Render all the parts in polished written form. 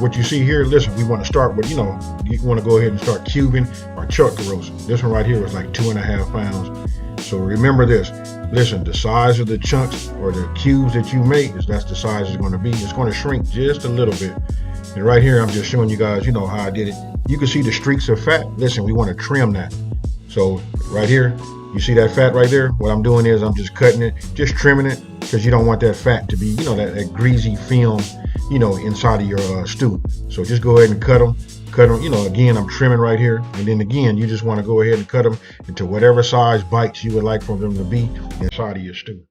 What you see here, listen, we want to start with, you want to go ahead and start cubing our chuck roast. This one right here is like 2.5 pounds. So remember this. Listen, the size of the chunks or the cubes that you make, that's the size it's going to be. It's going to shrink just a little bit. And right here, I'm just showing you guys, how I did it. You can see the streaks of fat. Listen, we want to trim that. So right here, you see that fat right there? What I'm doing is I'm just cutting it, just trimming it, because you don't want that fat to be, that greasy film, inside of your stew. So just go ahead and cut them. Again, I'm trimming right here. And then again, you just want to go ahead and cut them into whatever size bites you would like for them to be inside of your stew.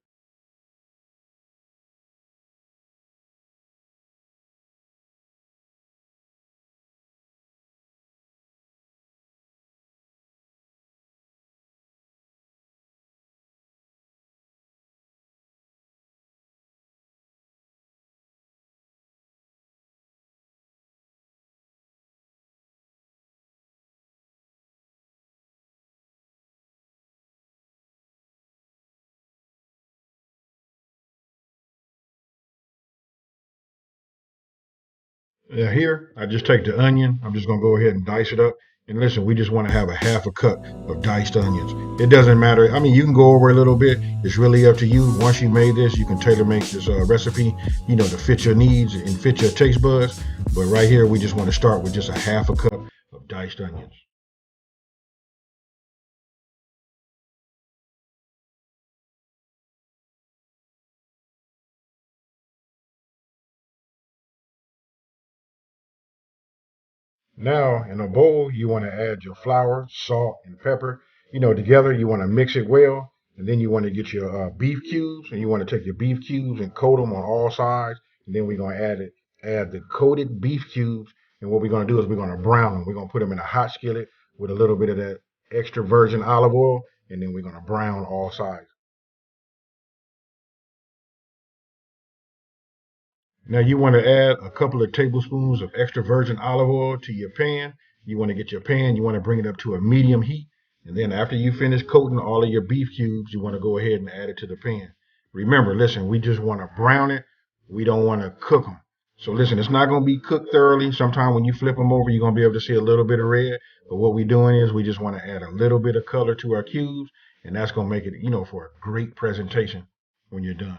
Now here, I just take the onion. I'm just gonna go ahead and dice it up. And listen, we just want to have a half a cup of diced onions. It doesn't matter. I mean, you can go over a little bit. It's really up to you. Once you made this, you can tailor make this recipe, to fit your needs and fit your taste buds. But right here, we just want to start with just a half a cup of diced onions. Now, in a bowl, you want to add your flour, salt, and pepper, together. You want to mix it well. And then you want to get your beef cubes, and you want to take your beef cubes and coat them on all sides. And then we're going to add the coated beef cubes. And what we're going to do is we're going to brown them. We're going to put them in a hot skillet with a little bit of that extra virgin olive oil. And then we're going to brown all sides. Now you want to add a couple of tablespoons of extra virgin olive oil to your pan. You want to get your pan, you want to bring it up to a medium heat. And then after you finish coating all of your beef cubes, you want to go ahead and add it to the pan. Remember, listen, we just want to brown it. We don't want to cook them. So listen, it's not going to be cooked thoroughly. Sometimes when you flip them over, you're going to be able to see a little bit of red. But what we're doing is we just want to add a little bit of color to our cubes. And that's going to make it, for a great presentation when you're done.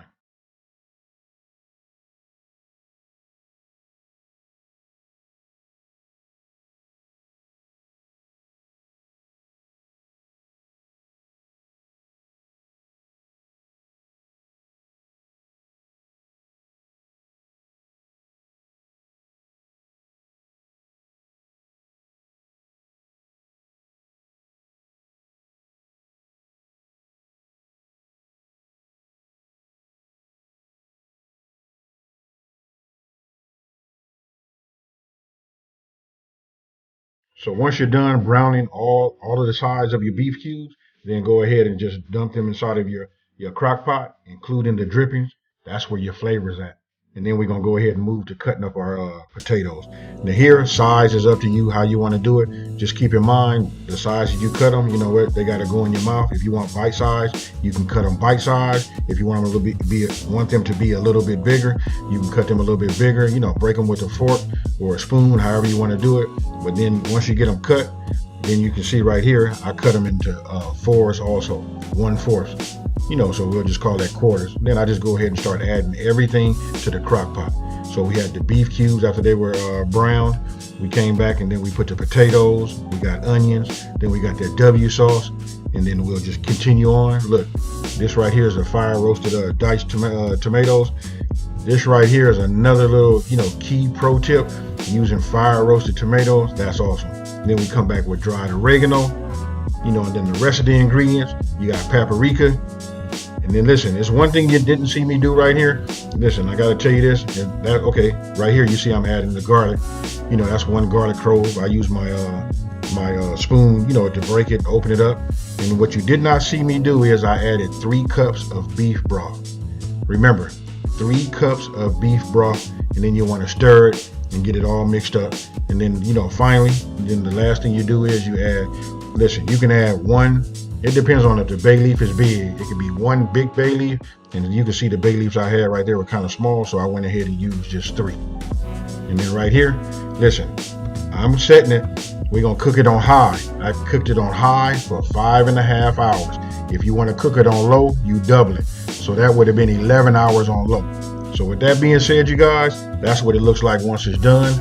So once you're done browning all of the sides of your beef cubes, then go ahead and just dump them inside of your crock pot, including the drippings. That's where your flavor's at. And then we're going to go ahead and move to cutting up our potatoes. Now here, size is up to you how you want to do it. Just keep in mind, the size that you cut them, they got to go in your mouth. If you want bite size, you can cut them bite size. If you want them want them to be a little bit bigger, you can cut them a little bit bigger. Break them with a fork or a spoon, however you want to do it. But then once you get them cut, then you can see right here, I cut them into fours also, 1/4. So we'll just call that quarters. Then I just go ahead and start adding everything to the crock pot. So we had the beef cubes after they were browned. We came back and then we put the potatoes. We got onions. Then we got that W sauce. And then we'll just continue on. Look, this right here is a fire roasted diced tomatoes. This right here is another little, key pro tip. Using fire roasted tomatoes, that's awesome. Then we come back with dried oregano, and then the rest of the ingredients. You got paprika. And then listen, it's one thing you didn't see me do right here. Listen, I gotta tell you this. Okay, right here you see I'm adding the garlic. That's one garlic clove. I use my spoon, to break it, open it up. And what you did not see me do is I added 3 cups of beef broth. Remember, 3 cups of beef broth, and then you want to stir it and get it all mixed up. And then, finally, then the last thing you do is you add, listen, you can add one. It depends on if the bay leaf is big. It could be one big bay leaf, and you can see the bay leaves I had right there were kind of small, so I went ahead and used just 3. And then right here, listen, I'm setting it. We're gonna cook it on high. I cooked it on high for 5.5 hours. If you want to cook it on low, you double it. So that would have been 11 hours on low. So with that being said, you guys, that's what it looks like once it's done.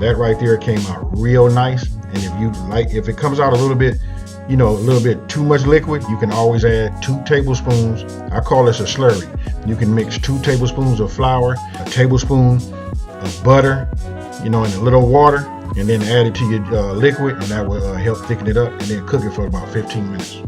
That right there came out real nice. And if it comes out a little bit, a little bit too much liquid, you can always add 2 tablespoons. I call this a slurry. You can mix 2 tablespoons of flour, a tablespoon of butter, in a little water, and then add it to your liquid, and that will help thicken it up, and then cook it for about 15 minutes.